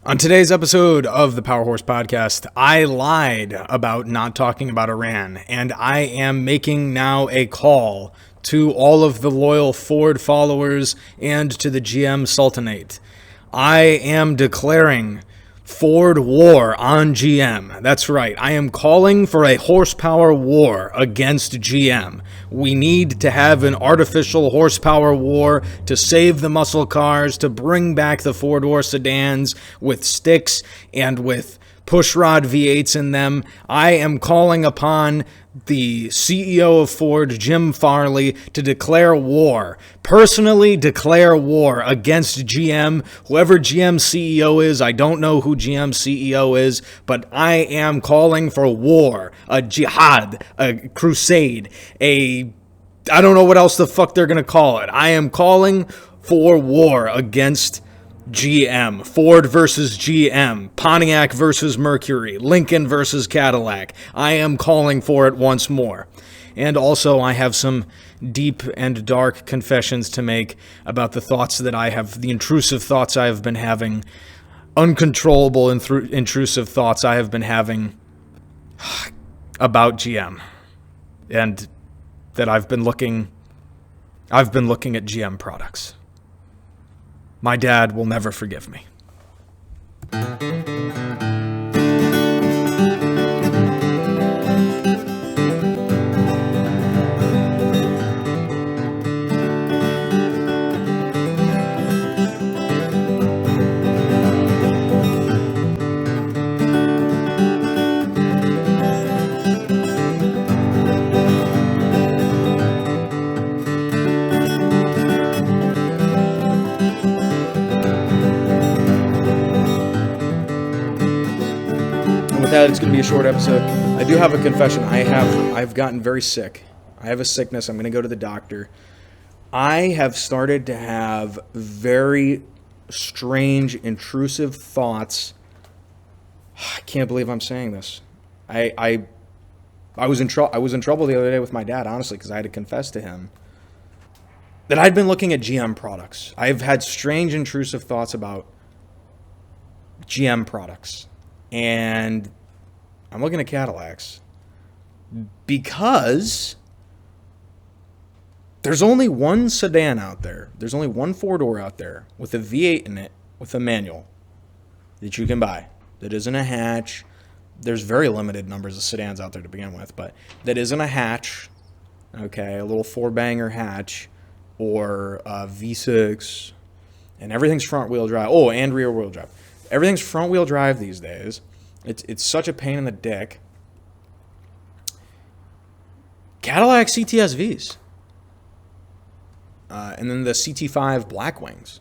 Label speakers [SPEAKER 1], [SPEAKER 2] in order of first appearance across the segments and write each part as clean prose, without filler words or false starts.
[SPEAKER 1] On today's episode of the Power Horse Podcast, I lied about not talking about Iran, and I am making now a call to all of the loyal Ford followers and to the GM Sultanate. I am declaring Ford war on GM. That's right. I am calling for a horsepower war against GM. We need to have an artificial horsepower war to save the muscle cars, to bring back the four-door sedans with sticks and with pushrod V8s in them. I am calling upon the CEO of Ford, Jim Farley, to declare war. Personally declare war against GM. Whoever GM CEO is, I don't know who GM CEO is, but I am calling for war, a jihad, a crusade, I don't know what else the fuck they're going to call it. I am calling for war against GM. Ford versus GM. Pontiac versus Mercury. Lincoln versus Cadillac. I am calling for it once more. And also, I have some deep and dark confessions to make about the thoughts that I have, the intrusive thoughts I have been having, uncontrollable intrusive thoughts I have been having about GM. And that I've been looking at GM products. My dad will never forgive me. It's going to be a short episode. I do have a confession. I've gotten very sick. I have a sickness. I'm going to go to the doctor. I have started to have very strange, intrusive thoughts. I can't believe I'm saying this. I was in trouble the other day with my dad, honestly, because I had to confess to him that I'd been looking at GM products. I've had strange, intrusive thoughts about GM products. And I'm looking at Cadillacs because there's only one sedan out there. There's only one four-door out there with a V8 in it with a manual that you can buy. That isn't a hatch. There's very limited numbers of sedans out there to begin with, but that isn't a hatch, okay, a little four-banger hatch or a V6, and everything's front-wheel drive. Oh, and rear-wheel drive. Everything's front-wheel drive these days. It's such a pain in the dick. Cadillac CTS-Vs. And then the CT5 Blackwings.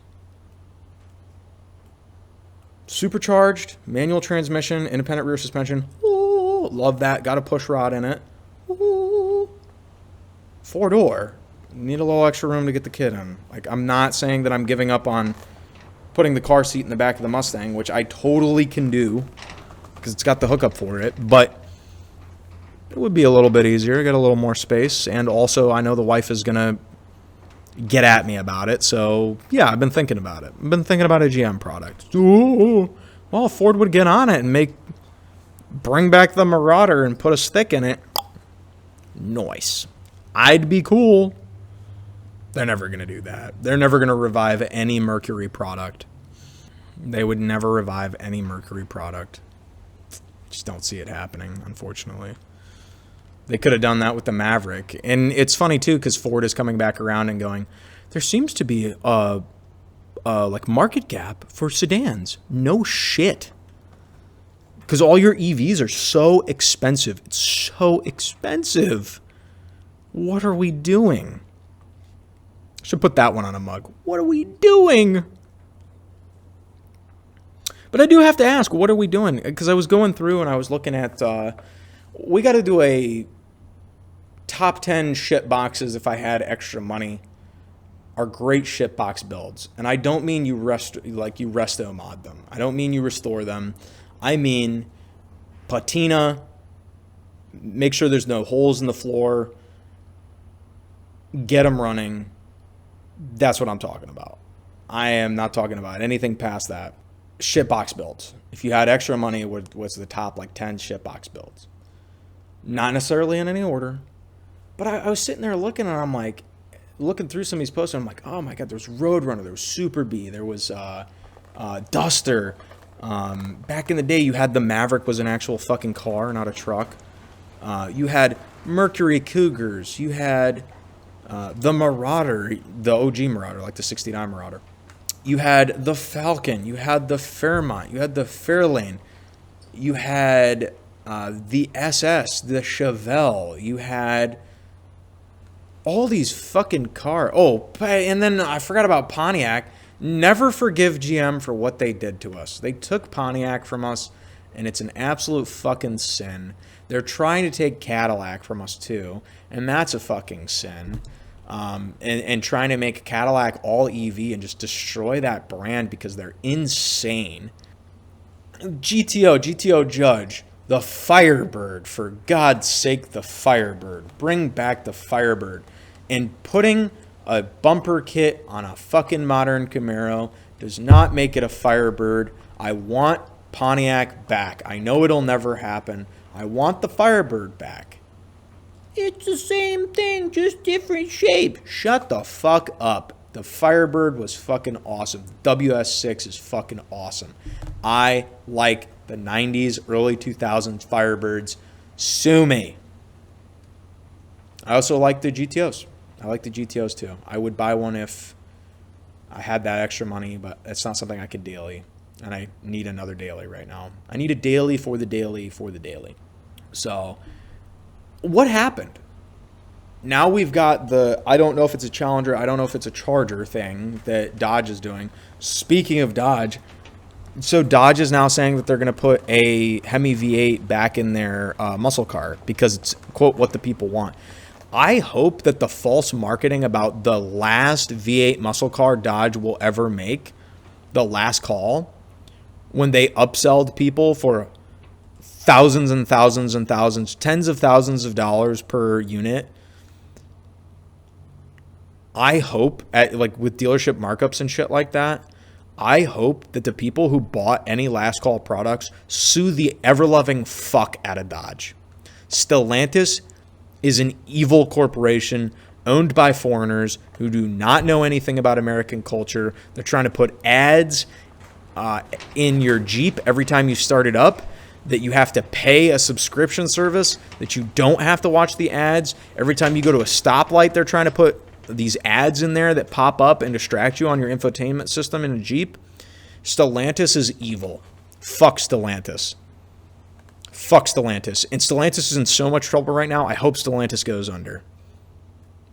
[SPEAKER 1] Supercharged, manual transmission, independent rear suspension. Ooh, love that. Got a push rod in it. Ooh. Four-door. Need a little extra room to get the kid in. Like, I'm not saying that I'm giving up on putting the car seat in the back of the Mustang, which I totally can do because it's got the hookup for it, but it would be a little bit easier, get a little more space, and also I know the wife is going to get at me about it, so yeah, I've been thinking about it. I've been thinking about a GM product. Ooh, well, Ford would get on it and bring back the Marauder and put a stick in it. Nice. I'd be cool. They're never going to do that. They're never going to revive any Mercury product. They would never revive any Mercury product. Just don't see it happening, unfortunately. They could have done that with the Maverick. And it's funny, too, because Ford is coming back around and going, there seems to be a market gap for sedans. No shit. Because all your EVs are so expensive. It's so expensive. What are we doing? Should put that one on a mug. What are we doing? But I do have to ask, what are we doing? Because I was going through and I was looking at, we got to do a top 10 shit boxes if I had extra money. Are great shit box builds. And I don't mean you resto mod them. I don't mean you restore them. I mean patina, make sure there's no holes in the floor, get them running. That's what I'm talking about. I am not talking about anything past that. shitbox builds. If you had extra money, what's the top like 10 shitbox builds? Not necessarily in any order, but I was sitting there looking, and I'm like, looking through some of these posts, and I'm like, oh my god, there was Roadrunner, there was Super B, there was Duster. Back in the day, you had the Maverick was an actual fucking car, not a truck. You had Mercury Cougars. You had the Marauder, the OG Marauder, like the 69 Marauder. You had the Falcon. You had the Fairmont. You had the Fairlane. You had the SS, the Chevelle. You had all these fucking cars. Oh, and then I forgot about Pontiac. Never forgive GM for what they did to us. They took Pontiac from us, and it's an absolute fucking sin. They're trying to take Cadillac from us too, and that's a fucking sin. And trying to make Cadillac all EV and just destroy that brand because they're insane. GTO Judge, the Firebird, for God's sake, the Firebird. Bring back the Firebird. And putting a bumper kit on a fucking modern Camaro does not make it a Firebird. I want Pontiac back. I know it'll never happen. I want the Firebird back. It's the same thing, just different shape. Shut the fuck up. The Firebird was fucking awesome. WS6 is fucking awesome. I like the 90s, early 2000s Firebirds. Sue me. I also like the GTOs. I like the GTOs too. I would buy one if I had that extra money, but it's not something I could daily. And I need another daily right now. I need a daily for the daily for the daily. So, what happened? Now we've got the, I don't know if it's a Challenger, I don't know if it's a Charger thing that Dodge is doing. Speaking of Dodge, so Dodge is now saying that they're going to put a Hemi V8 back in their muscle car because it's, quote, what the people want. I hope that the false marketing about the last V8 muscle car Dodge will ever make, the last call, when they upselled people for thousands and thousands and thousands, tens of thousands of dollars per unit. I hope, like with dealership markups and shit like that, I hope that the people who bought any last call products sue the ever-loving fuck out of Dodge. Stellantis is an evil corporation owned by foreigners who do not know anything about American culture. They're trying to put ads in your Jeep every time you start it up, that you have to pay a subscription service, that you don't have to watch the ads. Every time you go to a stoplight, they're trying to put these ads in there that pop up and distract you on your infotainment system in a Jeep. Stellantis is evil. Fuck Stellantis. Fuck Stellantis. And Stellantis is in so much trouble right now, I hope Stellantis goes under.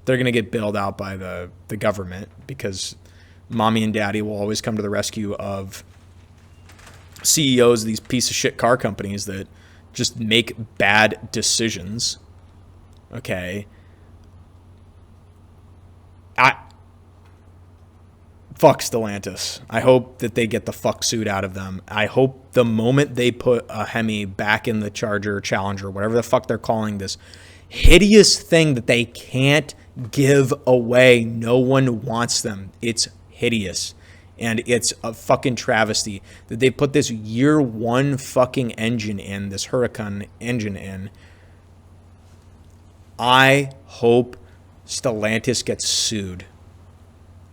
[SPEAKER 1] They're going to get bailed out by the government because mommy and daddy will always come to the rescue of CEOs of these piece of shit car companies that just make bad decisions. Okay. Fuck Stellantis. I hope that they get the fuck suit out of them. I hope the moment they put a Hemi back in the Charger, Challenger, whatever the fuck they're calling this hideous thing that they can't give away. No one wants them. It's hideous. And it's a fucking travesty that they put this year one fucking engine in, this Huracan engine in. I hope Stellantis gets sued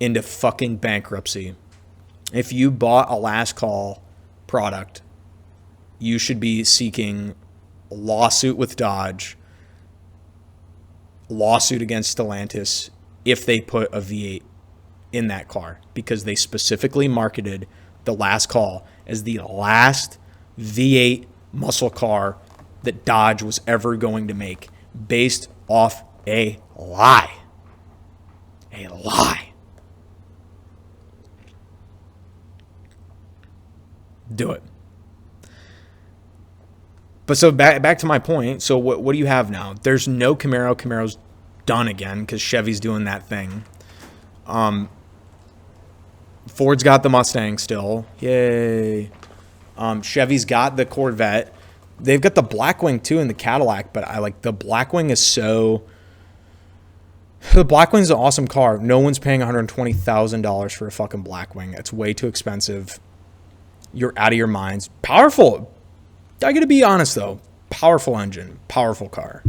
[SPEAKER 1] into fucking bankruptcy. If you bought a last call product, you should be seeking a lawsuit with Dodge, lawsuit against Stellantis if they put a V8 in that car, because they specifically marketed the last call as the last V8 muscle car that Dodge was ever going to make, based off a lie. A lie. Do it. But so back to my point. So what do you have now? There's no Camaro. Camaro's done again because Chevy's doing that thing. Ford's got the Mustang still. Yay. Chevy's got the Corvette. They've got the Blackwing too in the Cadillac, but I like the Blackwing is so... The Blackwing's an awesome car. No one's paying $120,000 for a fucking Blackwing. It's way too expensive. you're out of your minds. Powerful. I got to be honest, though. Powerful engine, powerful car.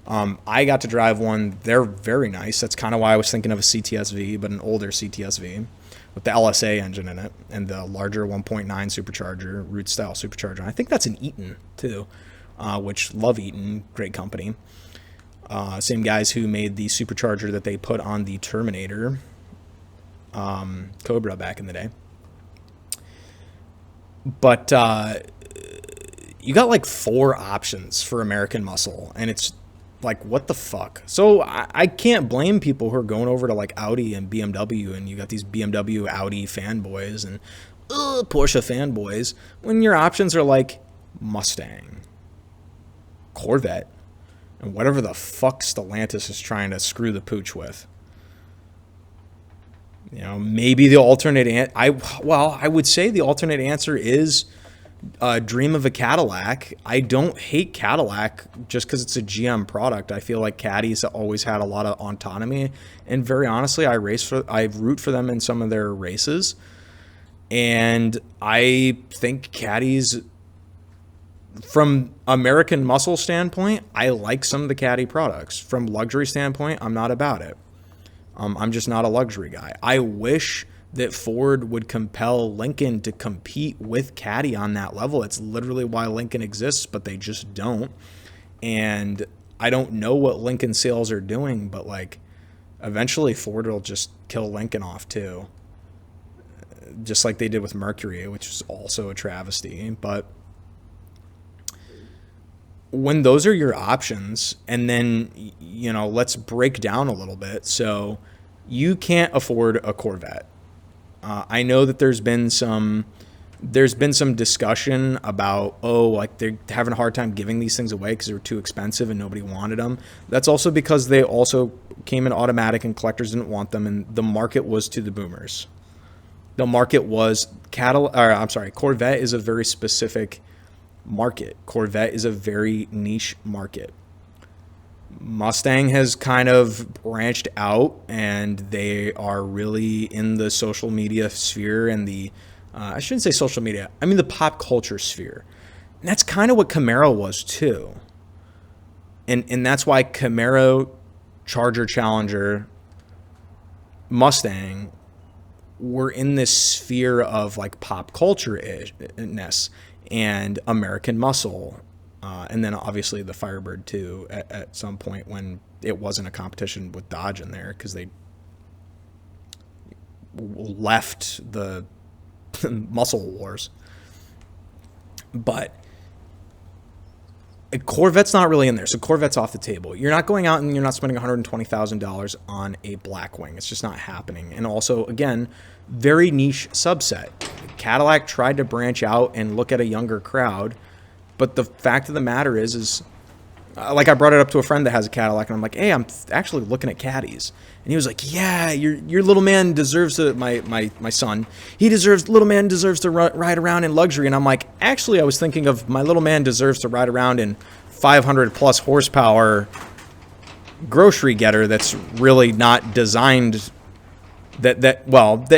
[SPEAKER 1] I got to drive one. They're very nice. That's kind of why I was thinking of a CTSV, but an older CTSV with the LSA engine in it and the larger 1.9 supercharger, root style supercharger. I think that's an Eaton too, which love Eaton, great company. Same guys who made the supercharger that they put on the Terminator Cobra back in the day. But you got like 4 options for American Muscle, and it's like, what the fuck? So I can't blame people who are going over to like Audi and BMW, and you got these BMW, Audi fanboys and Porsche fanboys, when your options are like Mustang, Corvette, and whatever the fuck Stellantis is trying to screw the pooch with. You know, maybe the alternate I would say the alternate answer is dream of a Cadillac. I don't hate Cadillac just because it's a GM product. I feel like Caddies always had a lot of autonomy, and very honestly, I root for them in some of their races, and I think Caddies, from American Muscle standpoint, I like some of the Caddy products. From luxury standpoint, I'm not about it. I'm just not a luxury guy. I wish that Ford would compel Lincoln to compete with Caddy on that level. It's literally why Lincoln exists, but they just don't. And I don't know what Lincoln sales are doing, but like eventually Ford will just kill Lincoln off too. Just like they did with Mercury, which is also a travesty. But when those are your options, and then, you know, let's break down a little bit. So you can't afford a Corvette. I know that there's been some discussion about, like they're having a hard time giving these things away because they were too expensive and nobody wanted them. That's also because they also came in automatic and collectors didn't want them, and the market was to the boomers. The market was Corvette is a very specific market. Corvette is a very niche market. Mustang has kind of branched out, and they are really in the social media sphere and the I shouldn't say social media, I mean the pop culture sphere. And that's kind of what Camaro was too. And that's why Camaro, Charger, Challenger, Mustang were in this sphere of like pop culture-ness and American Muscle. And then obviously the Firebird too at some point when it wasn't a competition with Dodge in there because they left the muscle wars. But Corvette's not really in there. So Corvette's off the table. You're not going out and you're not spending $120,000 on a Blackwing. It's just not happening. And also, again, very niche subset. Cadillac tried to branch out and look at a younger crowd. But the fact of the matter is like I brought it up to a friend that has a Cadillac, and I'm like, hey, I'm actually looking at Caddies. And he was like, yeah, your little man deserves to, my son, little man deserves to ride around in luxury. And I'm like, actually, I was thinking of my little man deserves to ride around in 500 plus horsepower grocery getter that's really not designed, that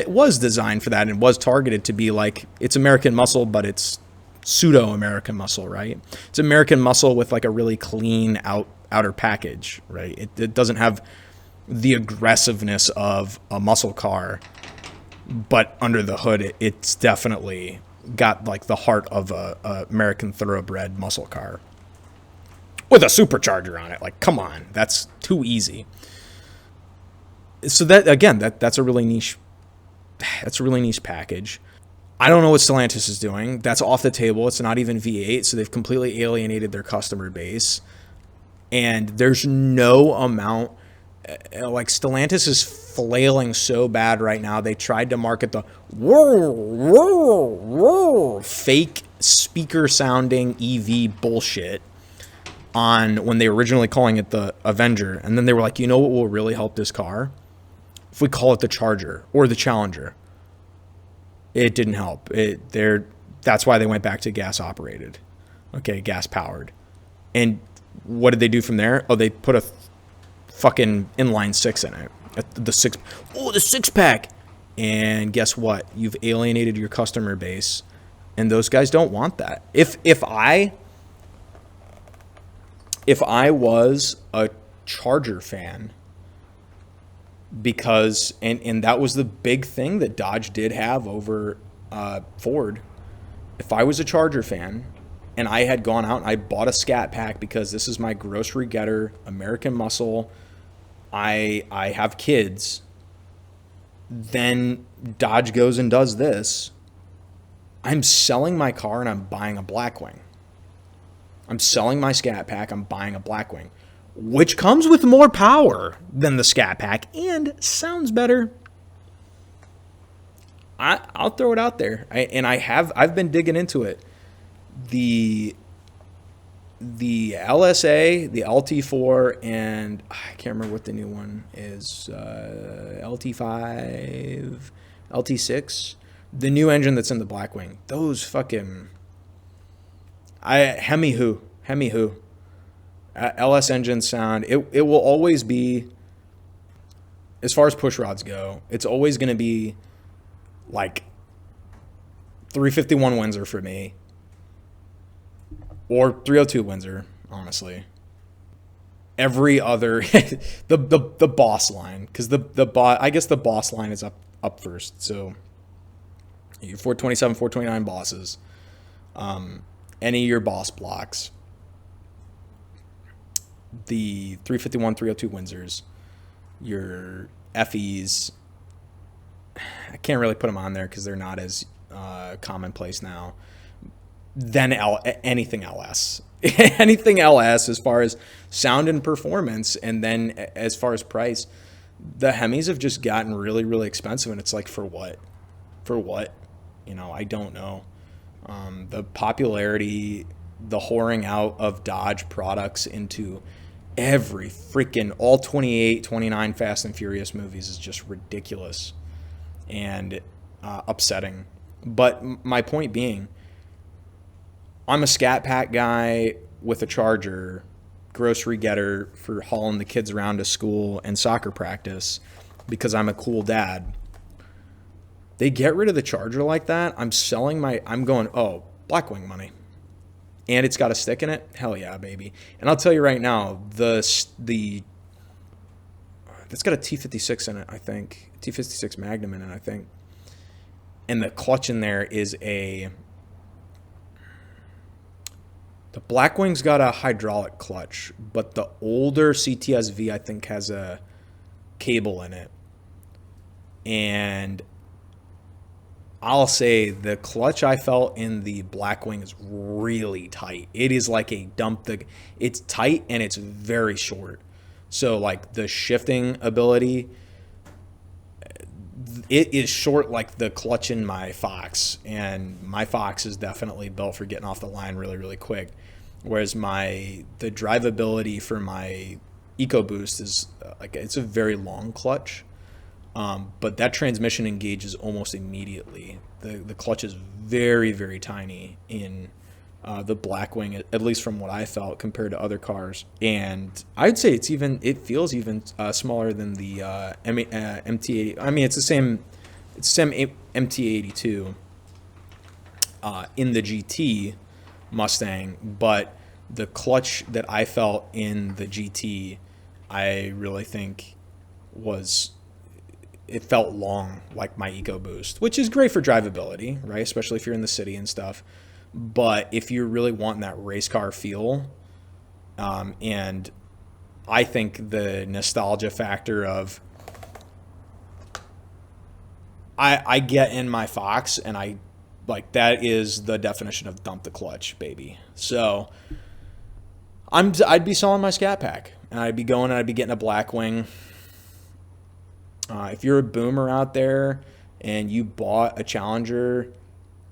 [SPEAKER 1] was designed for that and was targeted to be like, it's American Muscle, but it's pseudo-American Muscle, right? It's American Muscle with like a really clean outer package, right? It doesn't have the aggressiveness of a muscle car, but under the hood, it's definitely got like the heart of a American thoroughbred muscle car with a supercharger on it. Like, come on, that's too easy. So that, again, that's a really niche package. I don't know what Stellantis is doing. That's off the table. It's not even V8, so they've completely alienated their customer base. And there's no amount, like Stellantis is flailing so bad right now. They tried to market the fake speaker sounding EV bullshit on when they were originally calling it the Avenger. And then they were like, you know what will really help this car? If we call it the Charger or the Challenger. It didn't help. That's why they went back to gas operated. Okay, gas powered. And what did they do from there? Oh, they put a fucking inline 6 in it. The 6-pack. And guess what? You've alienated your customer base And those guys don't want that. If I was a Charger fan, because and that was the big thing that Dodge did have over Ford. If I was a Charger fan and I had gone out and I bought a Scat Pack because this is my grocery getter, American muscle, I have kids, then Dodge goes and does this, I'm selling my car and I'm buying a Blackwing. I'm selling my Scat Pack, I'm buying a Blackwing, which comes with more power than the Scat Pack and sounds better. I'll throw it out there. I've been digging into it. The LSA, the LT4, and I can't remember what the new one is, LT5, LT6, the new engine that's in the Blackwing. Those fucking Hemi LS engine sound. It will always be, as far as push rods go, it's always going to be like 351 Windsor for me, or 302 Windsor, honestly. Every other the Boss line, because I guess the Boss line is up first. So your 427, 429 Bosses, any of your Boss blocks, the 351, 302 Windsors, your FEs. I can't really put them on there because they're not as commonplace now. Then anything LS. Anything LS as far as sound and performance, and then as far as price, the Hemis have just gotten really, really expensive, and it's like, for what? For what? I don't know. The popularity, the whoring out of Dodge products into every freaking, all 28, 29 Fast and Furious movies is just ridiculous and upsetting. But my point being, I'm a Scat Pack guy with a Charger, grocery getter for hauling the kids around to school and soccer practice because I'm a cool dad. They get rid of the Charger like that, I'm going, oh, Blackwing money. And it's got a stick in it? Hell yeah, baby. And I'll tell you right now, that's got a T56 in it, I think. T56 Magnum in it, I think. And the clutch in there is the Blackwing's got a hydraulic clutch, but the older CTS-V, I think, has a cable in it. And I'll say the clutch I felt in the Blackwing is really tight. It is like it's tight and it's very short. So like the shifting ability, it is short like the clutch in my Fox, and my Fox is definitely built for getting off the line really, really quick. Whereas the drivability for my EcoBoost is it's a very long clutch. But that transmission engages almost immediately. The clutch is very, very tiny in the Blackwing, at least from what I felt compared to other cars. And I'd say it feels even smaller than the MT80. I mean, it's the same MT82 in the GT Mustang, but the clutch that I felt in the GT, I really think it felt long, like my EcoBoost, which is great for drivability, right? Especially if you're in the city and stuff. But if you're really wanting that race car feel, and I think the nostalgia factor of I get in my Fox, and I like that is the definition of dump the clutch, baby. So I'd be selling my Scat Pack, and I'd be getting a Blackwing. If you're a boomer out there and you bought a Challenger,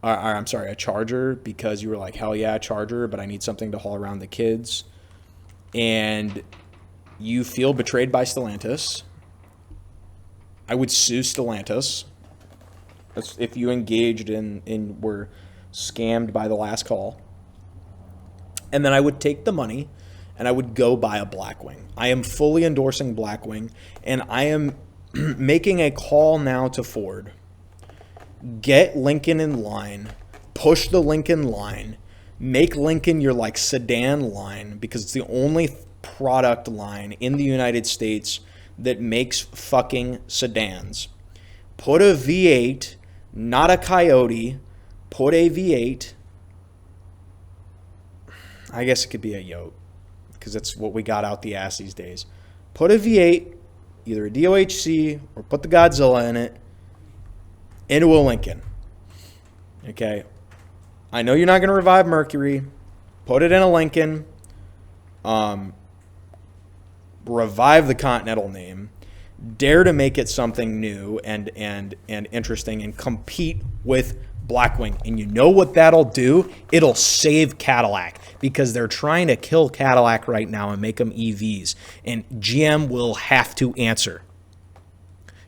[SPEAKER 1] a Charger, because you were like, hell yeah, Charger, but I need something to haul around the kids, and you feel betrayed by Stellantis, I would sue Stellantis. If you engaged in were scammed by the last call. And then I would take the money and I would go buy a Blackwing. I am fully endorsing Blackwing, and I am making a call now to Ford. Get Lincoln in line push the Lincoln line, make Lincoln your like sedan line, because it's the only product line in the United States that makes fucking sedans. Put a V8, not a Coyote, put a V8. I guess it could be a Yote, because that's what we got out the ass these days. Put a V8, either a DOHC, or put the Godzilla in it, into a Lincoln. Okay? I know you're not going to revive Mercury. Put it in a Lincoln. Revive the Continental name. Dare to make it something new and interesting, and compete with Blackwing. And you know what that'll do? It'll save Cadillac, because they're trying to kill Cadillac right now and make them EVs. And GM will have to answer.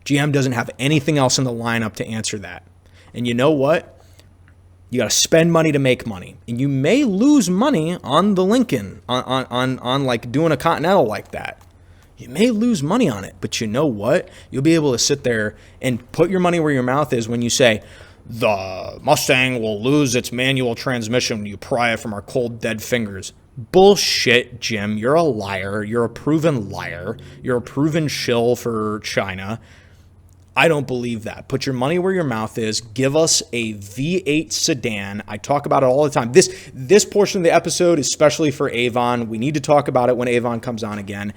[SPEAKER 1] GM doesn't have anything else in the lineup to answer that. And you know what? You got to spend money to make money. And you may lose money on the Lincoln, on like doing a Continental like that. You may lose money on it, but you know what? You'll be able to sit there and put your money where your mouth is when you say, the Mustang will lose its manual transmission when you pry it from our cold, dead fingers. Bullshit, Jim. You're a liar. You're a proven liar. You're a proven shill for China. I don't believe that. Put your money where your mouth is. Give us a V8 sedan. I talk about it all the time. This portion of the episode is especially for Avon. We need to talk about it when Avon comes on again.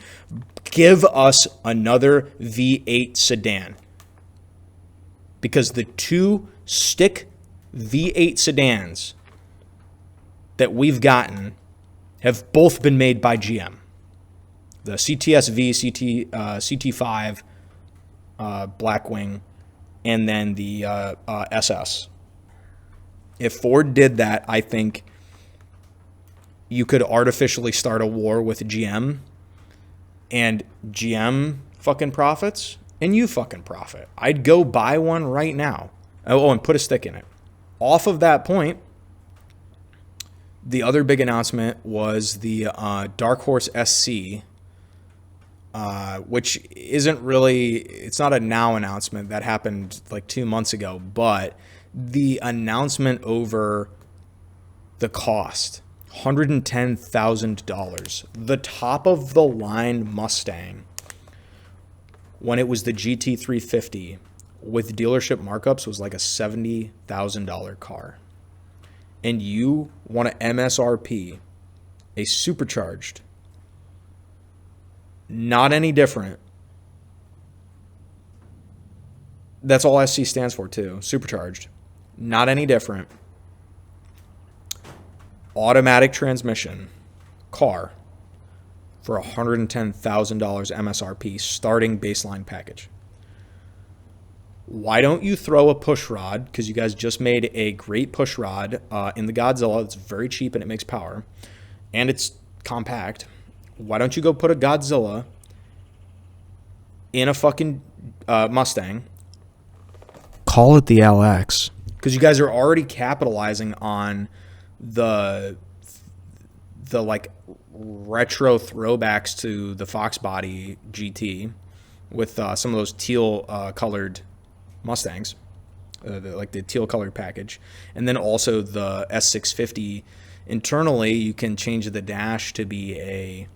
[SPEAKER 1] Give us another V8 sedan. Because the two stick V8 sedans that we've gotten have both been made by GM. The CTS-V, CT5, Blackwing, and then the SS. If Ford did that, I think you could artificially start a war with GM, and GM fucking profits, and you fucking profit. I'd go buy one right now. Oh, and put a stick in it. Off of that point, the other big announcement was the Dark Horse SC, which isn't really, it's not a now announcement. That happened like 2 months ago, but the announcement over the cost, $110,000. The top of the line Mustang, when it was the GT350 with dealership markups, was like a $70,000 car. And you want to MSRP a supercharged, not any different. That's all SC stands for too. Supercharged. Not any different. Automatic transmission car for $110,000 MSRP starting baseline package. Why don't you throw a push rod? Because you guys just made a great push rod in the Godzilla. It's very cheap and it makes power. And it's compact. Why don't you go put a Godzilla in a fucking Mustang? Call it the LX. Because you guys are already capitalizing on the like retro throwbacks to the Fox Body GT with some of those teal colored Mustangs, like the teal colored package. And then also the S650. Internally, you can change the dash to be a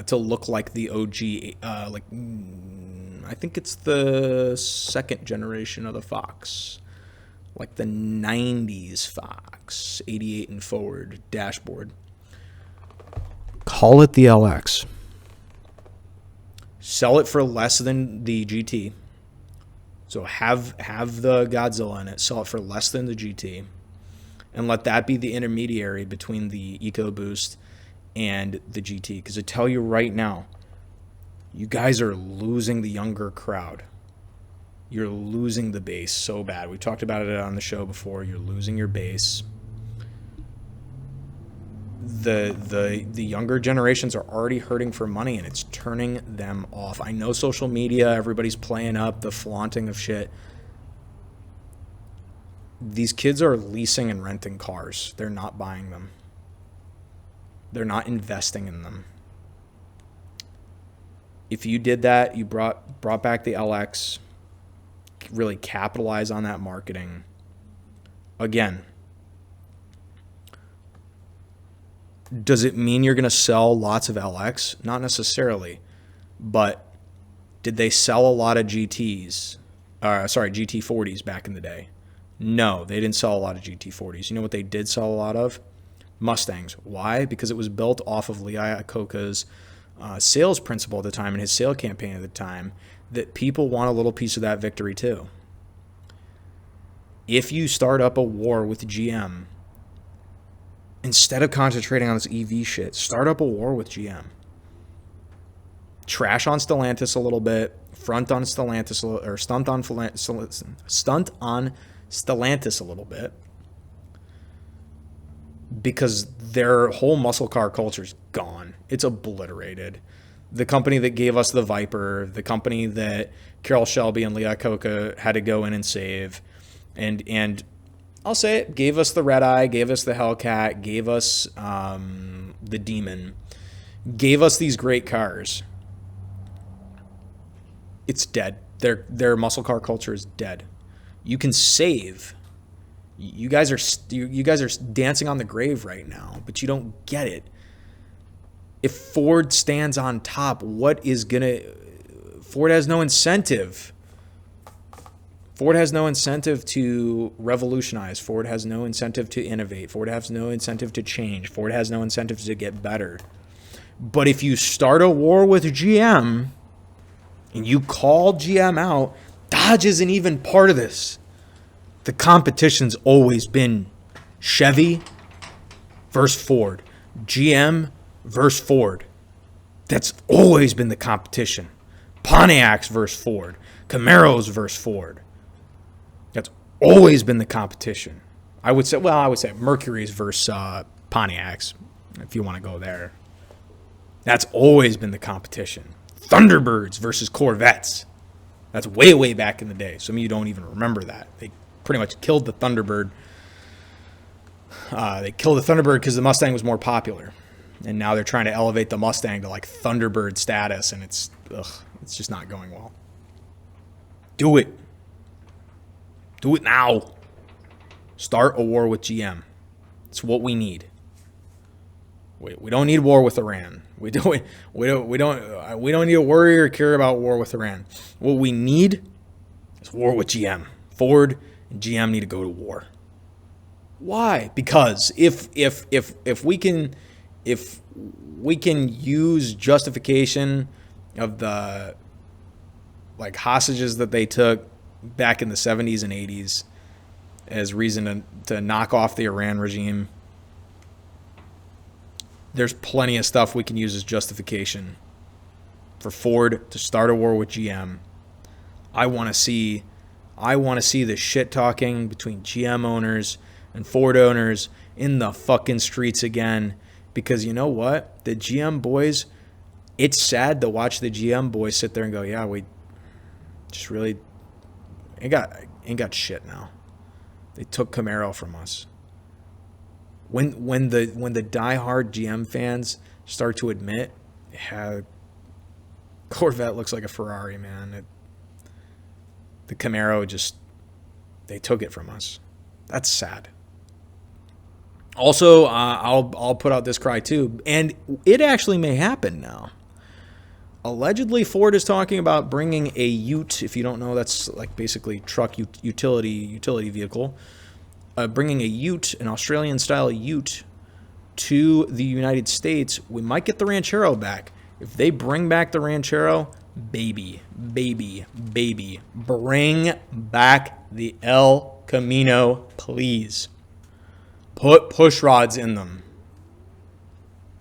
[SPEAKER 1] to look like the OG, I think it's the second generation of the Fox, like the 90s Fox, 88 and forward dashboard. Call it the LX. Sell it for less than the GT. So have the Godzilla in it, sell it for less than the GT, and let that be the intermediary between the EcoBoost and the GT. Because I tell you right now, you guys are losing the younger crowd. You're losing the base so bad. We talked about it on the show before. You're losing your base. The younger generations are already hurting for money, and it's turning them off. I know social media, everybody's playing up the flaunting of shit. These kids are leasing and renting cars. They're not buying them. They're not investing in them. If you did that, you brought back the LX, really capitalize on that marketing, again, does it mean you're going to sell lots of LX? Not necessarily. But did they sell a lot of GT40s back in the day? No, they didn't sell a lot of GT40s. You know what they did sell a lot of? Mustangs. Why? Because it was built off of Lee Iacocca's sales principle at the time and his sale campaign at the time, that people want a little piece of that victory too. If you start up a war with GM, instead of concentrating on this EV shit, start up a war with GM. Trash on Stellantis a little bit, front on Stellantis, or stunt on Stellantis a little bit, because their whole muscle car culture is gone. It's obliterated. The company that gave us the Viper, the company that Carroll Shelby and Lee Iacocca had to go in and save, and I'll say it, gave us the Red Eye, gave us the Hellcat, gave us the Demon, gave us these great cars. It's dead. Their muscle car culture is dead. You can save. You guys are dancing on the grave right now, but you don't get it. If Ford stands on top, Ford has no incentive. Ford has no incentive to revolutionize. Ford has no incentive to innovate. Ford has no incentive to change. Ford has no incentive to get better. But if you start a war with GM and you call GM out, Dodge isn't even part of this. The competition's always been Chevy versus Ford, GM versus Ford. That's always been the competition. Pontiacs versus Ford, Camaros versus Ford. That's always been the competition. I would say Mercury's versus Pontiacs, if you want to go there. That's always been the competition. Thunderbirds versus Corvettes. That's way, way back in the day. Some of you don't even remember that. They pretty much killed the Thunderbird. They killed the Thunderbird because the Mustang was more popular. And now they're trying to elevate the Mustang to like Thunderbird status, and it's just not going well. Do it. Do it now. Start a war with GM. It's what we need. We don't need war with Iran. We don't need to worry or care about war with Iran. What we need is war with GM. Ford and GM need to go to war. Why? Because if we can use justification of the like hostages that they took back in the 70s and 80s as reason to knock off the Iran regime, there's plenty of stuff we can use as justification for Ford to start a war with GM. I want to see the shit talking between GM owners and Ford owners in the fucking streets again, because you know what? The GM boys, it's sad to watch the GM boys sit there and go, yeah, we just really ain't got shit now. They took Camaro from us. When the diehard GM fans start to admit, yeah, Corvette looks like a Ferrari, man. The Camaro they took it from us. That's sad. Also, I'll put out this cry too, and it actually may happen now. Allegedly, Ford is talking about bringing a Ute. If you don't know, that's like basically truck utility vehicle. Bringing a Ute, an Australian-style Ute, to the United States. We might get the Ranchero back. If they bring back the Ranchero, baby, bring back the El Camino, please. Put push rods in them.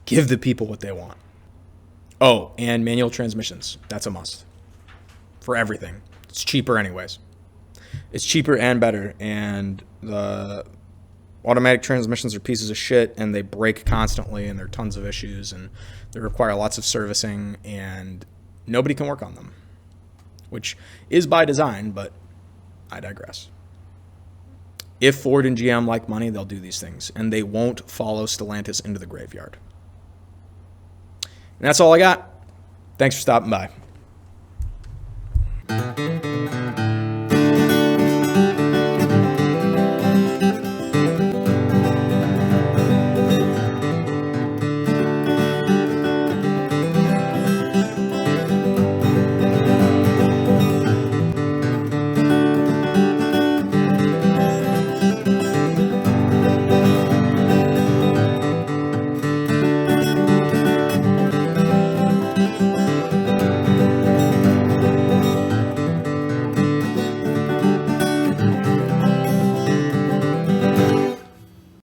[SPEAKER 1] Give the people what they want. Oh, and manual transmissions. That's a must. For everything. It's cheaper anyways. It's cheaper and better, and the automatic transmissions are pieces of shit, and they break constantly, and there are tons of issues, and they require lots of servicing, and nobody can work on them, which is by design, but I digress. If Ford and GM like money, they'll do these things, and they won't follow Stellantis into the graveyard. And that's all I got. Thanks for stopping by.